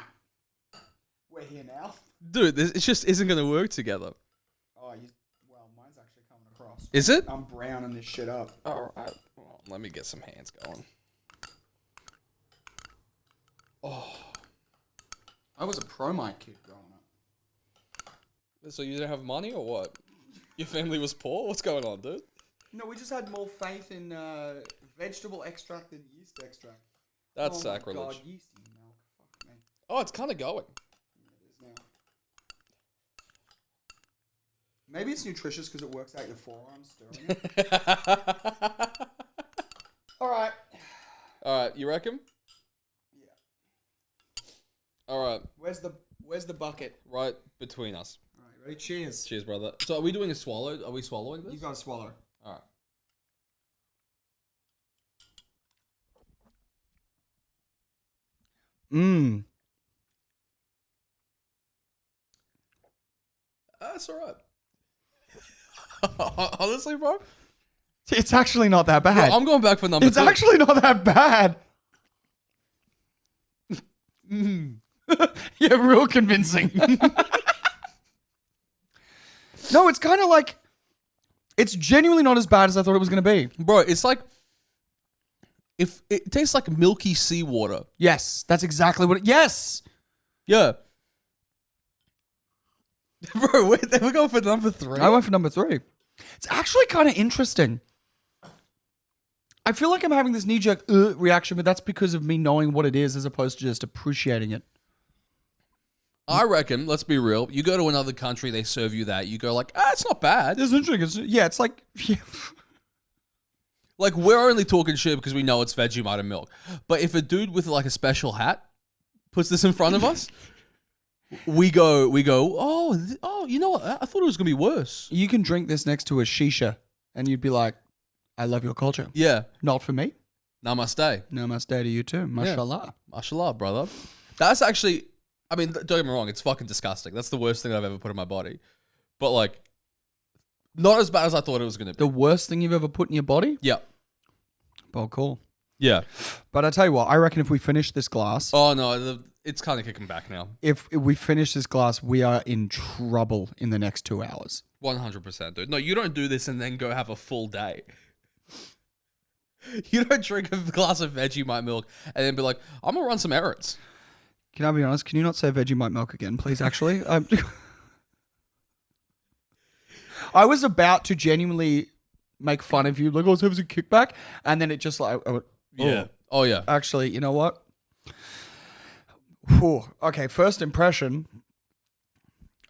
We're here now. Dude, it just isn't going to work together. Oh, well, mine's actually coming across. Is it? I'm browning this shit up. All right. Well, let me get some hands going. Oh. I was a pro-mite kid growing up. So you didn't have money or what? Your family was poor? What's going on, dude? No, we just had more faith in vegetable extract than yeast extract. That's oh sacrilege. My God, yeasty milk. Fuck me. Oh, it's kind of going. Yeah, it is now. Maybe it's nutritious because it works out your forearms stirring it. All right. All right, you reckon? Yeah. All right. Where's the bucket? Right between us. All right, ready? Cheers. Cheers, brother. So are we doing a swallow? Are we swallowing this? You gotta swallow. All right. Mmm. That's all right. Honestly, bro. It's actually not that Bro, bad. I'm going back for number It's 2. actually not that bad. Yeah, real convincing. No, it's kind of like, it's genuinely not as bad as I thought it was going to be. Bro, it's like, if it tastes like milky seawater. Yes, that's exactly what yes. Yeah. Bro, wait, we're going for number 3. I went for number 3. It's actually kind of interesting. I feel like I'm having this knee-jerk reaction, but that's because of me knowing what it is as opposed to just appreciating it. I reckon, let's be real, you go to another country, they serve you that, you go like, it's not bad. It's interesting. It's like... Yeah. Like, we're only talking shit because we know it's Vegemite and milk. But if a dude with like a special hat puts this in front of us, we go, oh, you know what? I thought it was going to be worse. You can drink this next to a shisha and you'd be like, I love your culture. Yeah. Not for me. Namaste. Namaste to you too. Mashallah. Yeah. Mashallah, brother. That's actually, I mean, don't get me wrong, it's fucking disgusting. That's the worst thing I've ever put in my body. But like, not as bad as I thought it was going to be. The worst thing you've ever put in your body? Yeah. Well, cool. Yeah. But I tell you what, I reckon if we finish this glass, Oh, no, it's kind of kicking back now. if we finish this glass, we are in trouble in the next 2 hours. 100%, dude. No, you don't do this and then go have a full day. You don't drink a glass of Vegemite milk and then be like, I'm going to run some errands. Can I be honest? Can you not say Vegemite milk again, please, actually? I was about to genuinely make fun of you. Like, I was having a kickback. And then it just like, I went, oh. Yeah. Oh, yeah. Actually, you know what? Whew. Okay, first impression.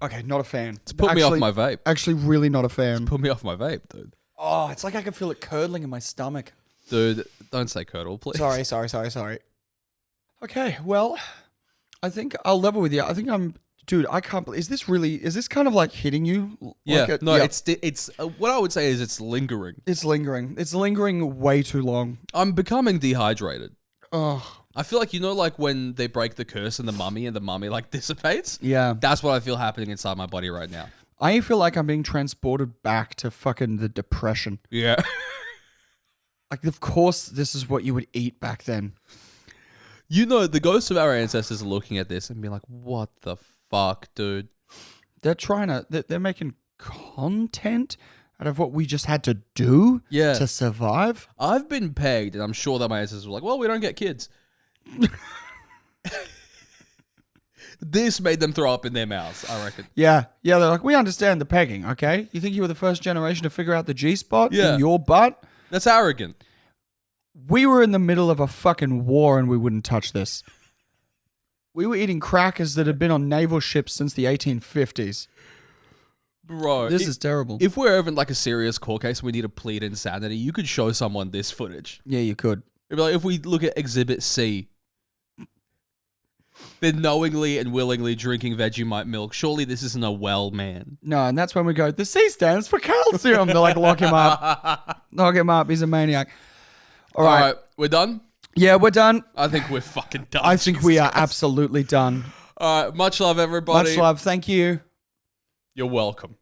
Okay, not a fan. It's put me off my vape. Actually, really not a fan. Put me off my vape, dude. Oh, it's like I can feel it curdling in my stomach. Dude, don't say curdle, please. Sorry. Okay, well, I think I'll level with you. I think dude, I can't believe, is this kind of like hitting you? Yeah, Like no, it's what I would say is it's lingering. It's lingering. It's lingering way too long. I'm becoming dehydrated. Oh, I feel like, like when they break the curse in the mummy like dissipates? yeah. That's what I feel happening inside my body right now. I feel like I'm being transported back to fucking the Depression. Yeah. Like, of course, this is what you would eat back then. The ghosts of our ancestors are looking at this and being like, what the fuck, dude? They're making content out of what we just had to do to survive. I've been pegged, and I'm sure that my ancestors were like, well, we don't get kids. This made them throw up in their mouths, I reckon. Yeah, they're like, we understand the pegging, okay? You think you were the first generation to figure out the G-spot in your butt? That's arrogant. We were in the middle of a fucking war and we wouldn't touch this. We were eating crackers that had been on naval ships since the 1850s. Bro. This is terrible. If we're ever in like a serious court case and we need to plead insanity, you could show someone this footage. Yeah, you could. It'd be like, if we look at Exhibit C, they're knowingly and willingly drinking Vegemite milk. Surely this isn't a well man. No, and that's when we go, the C stands for calcium. They're like, lock him up. Lock him up. He's a maniac. All right. We're done? Yeah, we're done. I think we're fucking done. I think we are absolutely done. All right. Much love, everybody. Much love. Thank you. You're welcome.